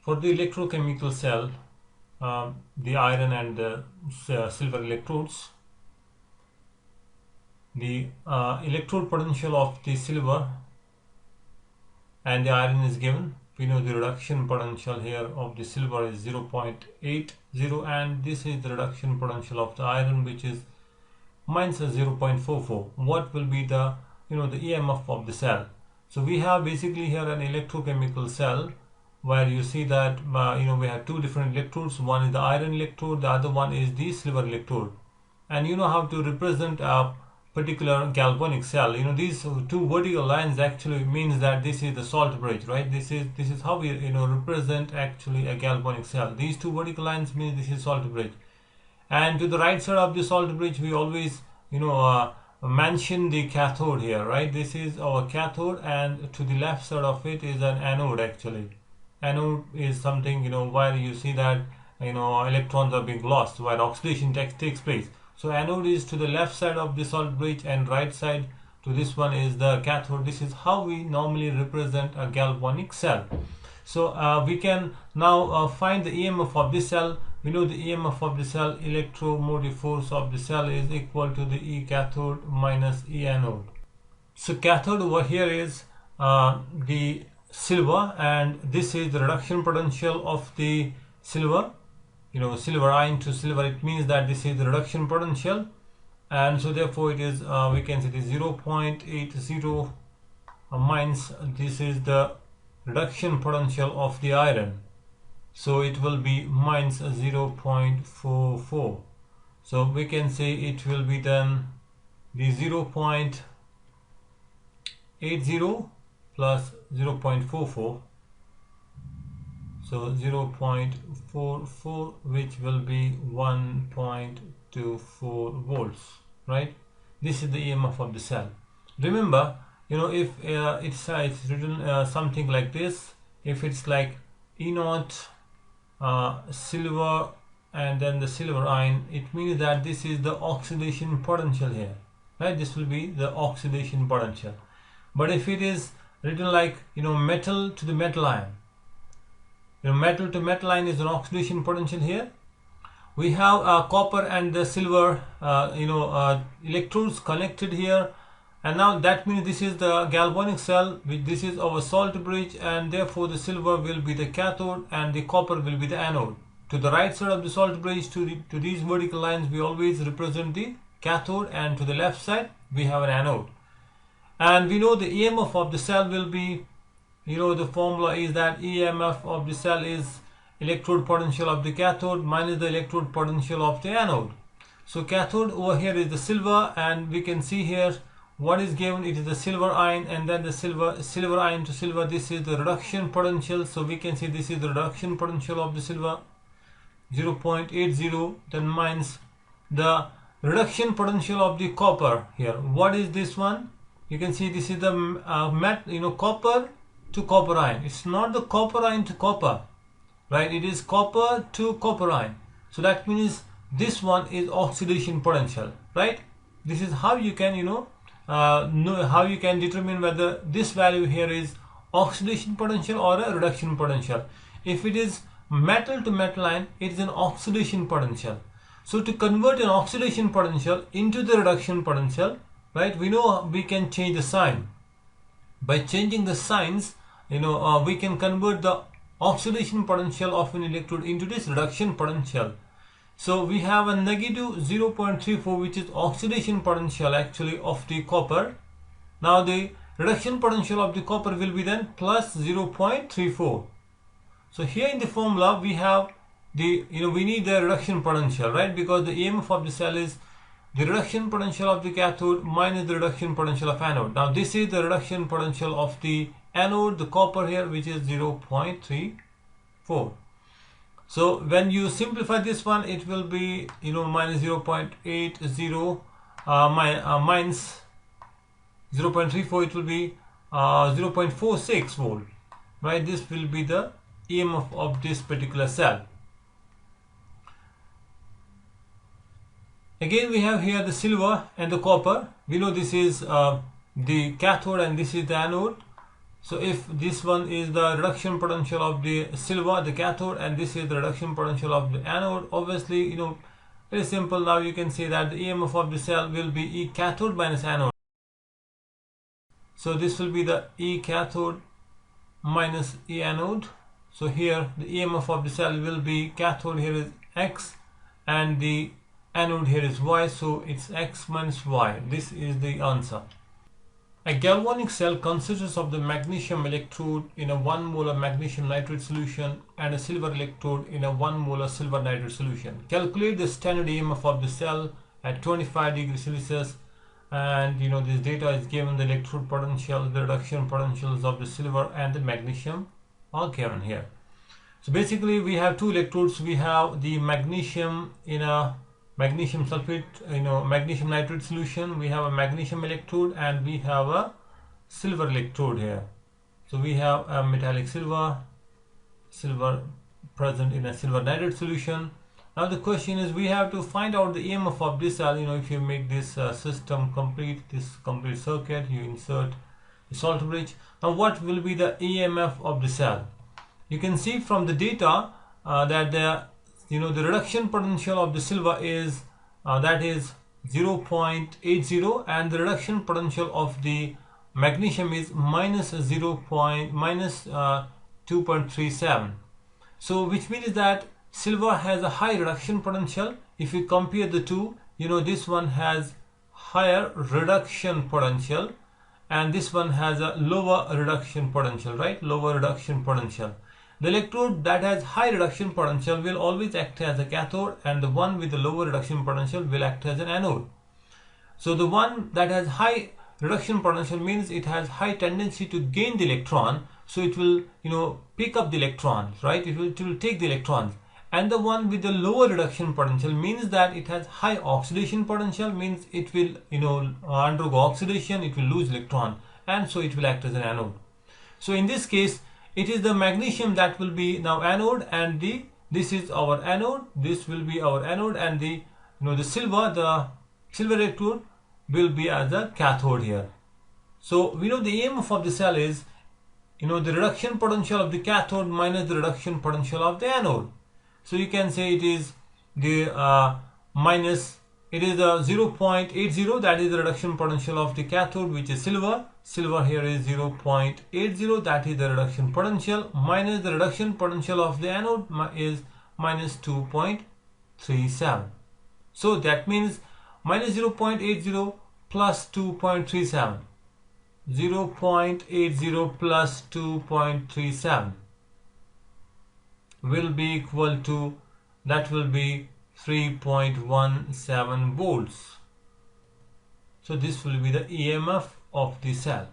For the electrochemical cell, the iron and the silver electrodes, the electrode potential of the silver and the iron is given. We know the reduction potential here of the silver is 0.80, and this is the reduction potential of the iron, which is minus 0.44. What will be the the EMF of the cell? So we have basically here an electrochemical cell where you see that we have two different electrodes. One is the iron electrode, the other one is the silver electrode, and you know how to represent a particular galvanic cell. These two vertical lines actually means that this is the salt bridge, right? This is how we represent actually a galvanic cell. These two vertical lines means this is salt bridge, and to the right side of the salt bridge we always mention the cathode here, right? This is our cathode, and to the left side of it is an anode. Actually, anode is something where you see that electrons are being lost where oxidation takes place. So anode is to the left side of the salt bridge, and right side to this one is the cathode. This is how we normally represent a galvanic cell. So we can now find the EMF of this cell. We know the EMF of the cell, electromotive force of the cell, is equal to the E cathode minus E anode. So cathode over here is the silver, and this is the reduction potential of the silver. Silver ion to silver, it means that this is the reduction potential, and so therefore it is we can say it is 0.80 minus this is the reduction potential of the iron, so it will be minus 0.44. so we can say it will be then the 0.80 plus 0.44, so 0.44, which will be 1.24 volts, right? This is the EMF of the cell. Remember, if it's written something like this, if it's like E0 silver and then the silver ion, it means that this is the oxidation potential here, right? This will be the oxidation potential. But if it is written like metal to the metal ion, metal to metal ion is an oxidation potential here. We have copper and the silver electrodes connected here, and now that means this is the galvanic cell, this is our salt bridge, and therefore the silver will be the cathode and the copper will be the anode. To the right side of the salt bridge, to these vertical lines, we always represent the cathode, and to the left side we have an anode. And we know the EMF of the cell will be, the formula is that EMF of the cell is electrode potential of the cathode minus the electrode potential of the anode. So cathode over here is the silver, and we can see here what is given. It is the silver ion, and then the silver ion to silver, this is the reduction potential. So we can see this is the reduction potential of the silver, 0.80, then minus the reduction potential of the copper here. What is this one? You can see this is the copper to copper ion. It's not the copper ion to copper, right? It is copper to copper ion. So that means this one is oxidation potential, right? This is how you can know how you can determine whether this value here is oxidation potential or a reduction potential. If it is metal to metal ion, it is an oxidation potential. So to convert an oxidation potential into the reduction potential, right, we know we can change the sign. By changing the signs, we can convert the oxidation potential of an electrode into this reduction potential. So we have a negative 0.34, which is oxidation potential actually of the copper. Now the reduction potential of the copper will be then plus 0.34. So here in the formula we have the we need the reduction potential, right? Because the EMF of the cell is the reduction potential of the cathode minus the reduction potential of anode. Now this is the reduction potential of the anode, the copper here, which is 0.34. So when you simplify this one, it will be minus 0.80 minus 0.34, it will be 0.46 volt, right? This will be the EMF of this particular cell. Again we have here the silver and the copper. We know this is the cathode and this is the anode. So if this one is the reduction potential of the silver, the cathode, and this is the reduction potential of the anode, obviously, very simple. Now you can say that the EMF of the cell will be E cathode minus anode. So this will be the E cathode minus E anode. So here the EMF of the cell will be cathode, here is X, and the anode here is Y, so it's X minus Y. This is the answer. A galvanic cell consists of the magnesium electrode in a 1 molar magnesium nitrate solution and a silver electrode in a 1 molar silver nitrate solution. Calculate the standard EMF of the cell at 25 degrees Celsius, and this data is given. The electrode potential, the reduction potentials of the silver and the magnesium are given here. So basically we have two electrodes. We have the magnesium in a magnesium sulfate, magnesium nitrate solution. We have a magnesium electrode and we have a silver electrode here. So we have a metallic silver present in a silver nitrate solution. Now the question is, we have to find out the EMF of this cell. If you make this system complete, this complete circuit, you insert the salt bridge. Now what will be the EMF of the cell? You can see from the data that the reduction potential of the silver is that is 0.80, and the reduction potential of the magnesium is minus 2.37. So which means that silver has a high reduction potential. If you compare the two, this one has higher reduction potential and this one has a lower reduction potential, right? Lower reduction potential. The electrode that has high reduction potential will always act as a cathode, and the one with the lower reduction potential will act as an anode. So the one that has high reduction potential means it has high tendency to gain the electron, so it will pick up the electrons, right? It will take the electrons. And the one with the lower reduction potential means that it has high oxidation potential, means it will undergo oxidation, it will lose electron, and so it will act as an anode. So in this case, it is the magnesium that will be now anode, and this is our anode, this will be our anode, and the silver electrode will be as a cathode here. So we know the EMF of the cell is the reduction potential of the cathode minus the reduction potential of the anode. So you can say it is the it is the 0.80, that is the reduction potential of the cathode, which is silver. Silver here is 0.80, that is the reduction potential, minus the reduction potential of the anode is minus 2.37. So that means minus 0.80 plus 2.37. 0.80 plus 2.37 will be equal to, that will be 3.17 volts. So this will be the EMF of the cell.